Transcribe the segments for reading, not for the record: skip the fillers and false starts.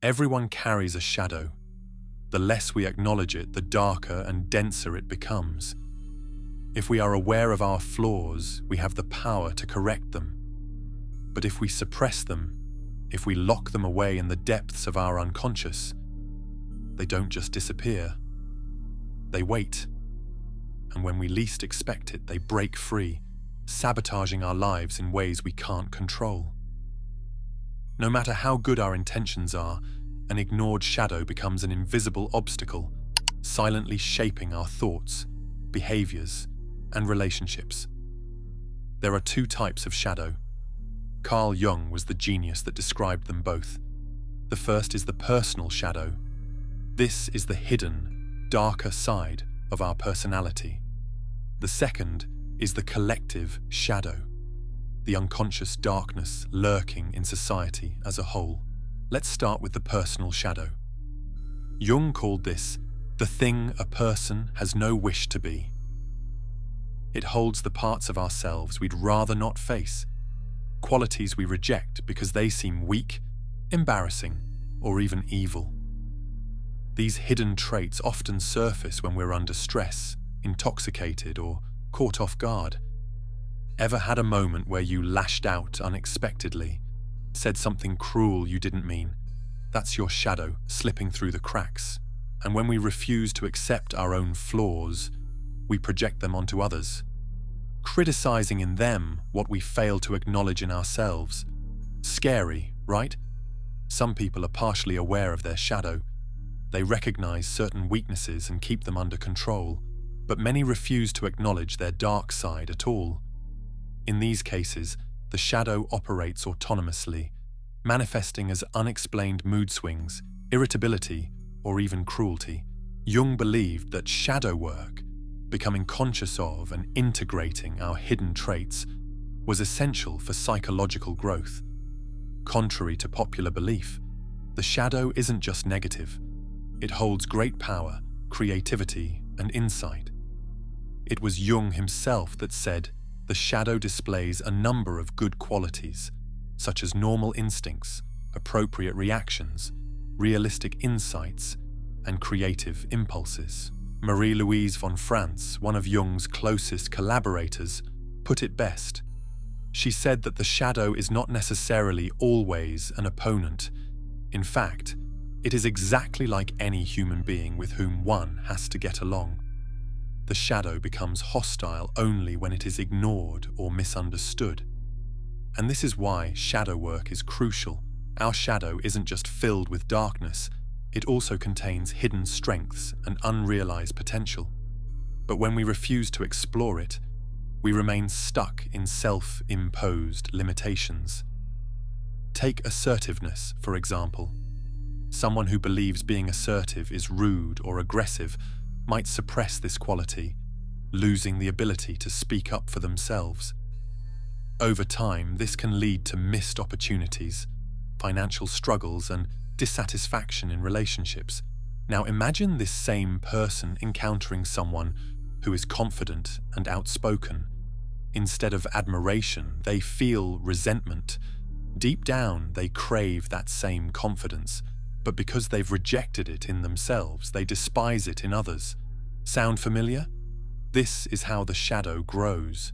Everyone carries a shadow. The less we acknowledge it, the darker and denser it becomes. If we are aware of our flaws, we have the power to correct them. But if we suppress them, if we lock them away in the depths of our unconscious, they don't just disappear. They wait. And when we least expect it, they break free, sabotaging our lives in ways we can't control. No matter how good our intentions are, an ignored shadow becomes an invisible obstacle, silently shaping our thoughts, behaviors, and relationships. There are two types of shadow. Carl Jung was the genius that described them both. The first is the personal shadow. This is the hidden, darker side of our personality. The second is the collective shadow, the unconscious darkness lurking in society as a whole. Let's start with the personal shadow. Jung called this the thing a person has no wish to be. It holds the parts of ourselves we'd rather not face, qualities we reject because they seem weak, embarrassing, or even evil. These hidden traits often surface when we're under stress, intoxicated, or caught off guard. Ever had a moment where you lashed out unexpectedly, said something cruel you didn't mean? That's your shadow slipping through the cracks. And when we refuse to accept our own flaws, we project them onto others, criticizing in them what we fail to acknowledge in ourselves. Scary, right? Some people are partially aware of their shadow. They recognize certain weaknesses and keep them under control, but many refuse to acknowledge their dark side at all. In these cases, the shadow operates autonomously, manifesting as unexplained mood swings, irritability, or even cruelty. Jung believed that shadow work, becoming conscious of and integrating our hidden traits, was essential for psychological growth. Contrary to popular belief, the shadow isn't just negative. It holds great power, creativity, and insight. It was Jung himself that said, the shadow displays a number of good qualities, such as normal instincts, appropriate reactions, realistic insights, and creative impulses. Marie-Louise von Franz, one of Jung's closest collaborators, put it best. She said that the shadow is not necessarily always an opponent. In fact, it is exactly like any human being with whom one has to get along. The shadow becomes hostile only when it is ignored or misunderstood. And this is why shadow work is crucial. Our shadow isn't just filled with darkness, it also contains hidden strengths and unrealized potential. But when we refuse to explore it, we remain stuck in self-imposed limitations. Take assertiveness, for example. Someone who believes being assertive is rude or aggressive might suppress this quality, losing the ability to speak up for themselves. Over time, this can lead to missed opportunities, financial struggles, and dissatisfaction in relationships. Now imagine this same person encountering someone who is confident and outspoken. Instead of admiration, they feel resentment. Deep down, they crave that same confidence, but because they've rejected it in themselves, they despise it in others. Sound familiar? This is how the shadow grows.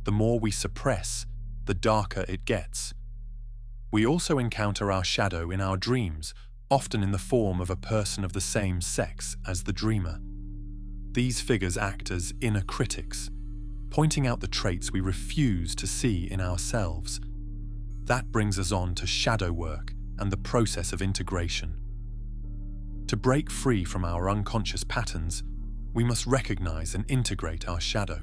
The more we suppress, the darker it gets. We also encounter our shadow in our dreams, often in the form of a person of the same sex as the dreamer. These figures act as inner critics, pointing out the traits we refuse to see in ourselves. That brings us on to shadow work and the process of integration. To break free from our unconscious patterns, we must recognize and integrate our shadow.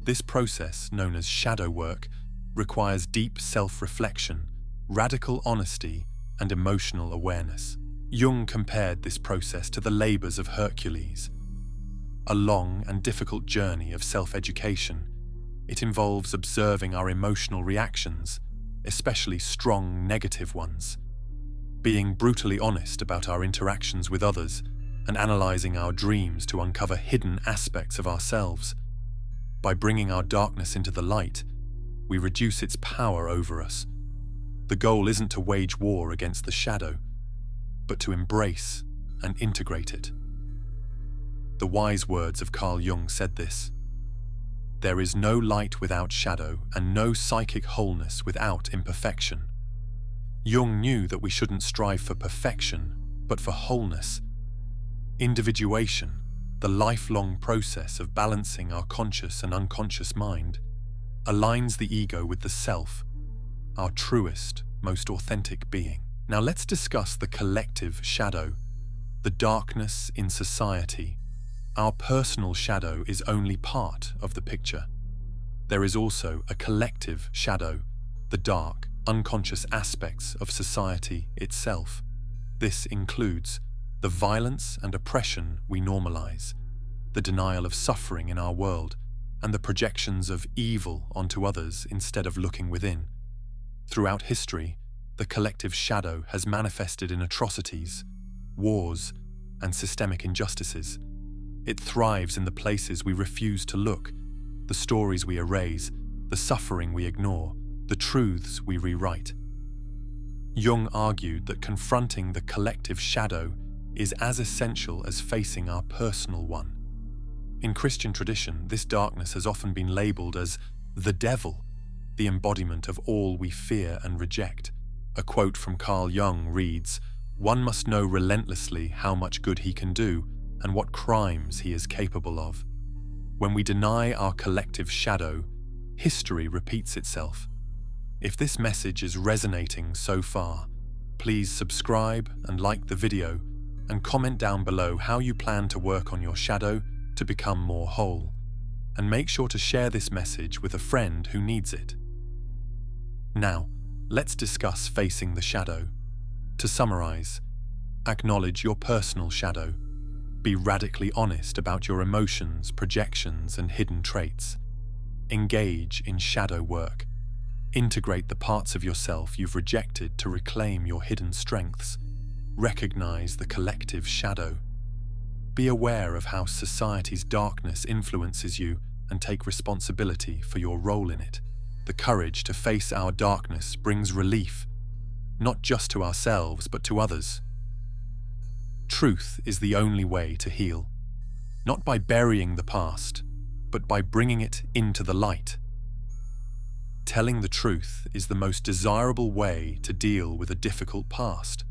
This process, known as shadow work, requires deep self-reflection, radical honesty, and emotional awareness. Jung compared this process to the labors of Hercules, a long and difficult journey of self-education. It involves observing our emotional reactions, especially strong negative ones, being brutally honest about our interactions with others, and analyzing our dreams to uncover hidden aspects of ourselves. By bringing our darkness into the light, we reduce its power over us. The goal isn't to wage war against the shadow, but to embrace and integrate it. The wise words of Carl Jung said this: "There is no light without shadow and no psychic wholeness without imperfection." Jung knew that we shouldn't strive for perfection, but for wholeness. Individuation, the lifelong process of balancing our conscious and unconscious mind, aligns the ego with the self, our truest, most authentic being. Now let's discuss the collective shadow, the darkness in society. Our personal shadow is only part of the picture. There is also a collective shadow, the dark, unconscious aspects of society itself. This includes the violence and oppression we normalize, the denial of suffering in our world, and the projections of evil onto others instead of looking within. Throughout history, the collective shadow has manifested in atrocities, wars, and systemic injustices. It thrives in the places we refuse to look, the stories we erase, the suffering we ignore, the truths we rewrite. Jung argued that confronting the collective shadow is as essential as facing our personal one. In Christian tradition, this darkness has often been labeled as the devil, the embodiment of all we fear and reject. A quote from Carl Jung reads, "One must know relentlessly how much good he can do and what crimes he is capable of." When we deny our collective shadow, history repeats itself. If this message is resonating so far, please subscribe and like the video and comment down below how you plan to work on your shadow to become more whole. And make sure to share this message with a friend who needs it. Now, let's discuss facing the shadow. To summarize, acknowledge your personal shadow. Be radically honest about your emotions, projections, and hidden traits. Engage in shadow work. Integrate the parts of yourself you've rejected to reclaim your hidden strengths. Recognize the collective shadow. Be aware of how society's darkness influences you and take responsibility for your role in it. The courage to face our darkness brings relief, not just to ourselves but to others. Truth is the only way to heal, not by burying the past, but by bringing it into the light. Telling the truth is the most desirable way to deal with a difficult past,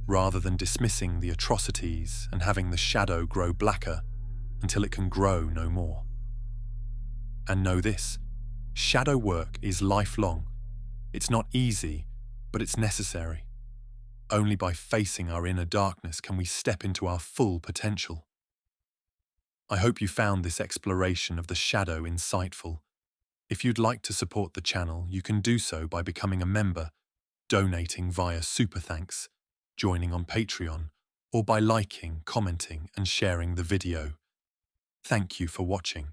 rather than dismissing the atrocities and having the shadow grow blacker until it can grow no more. And know this, shadow work is lifelong. It's not easy, but it's necessary. Only by facing our inner darkness can we step into our full potential. I hope you found this exploration of the shadow insightful. If you'd like to support the channel, you can do so by becoming a member, donating via Super Thanks, joining on Patreon, or by liking, commenting, and sharing the video. Thank you for watching.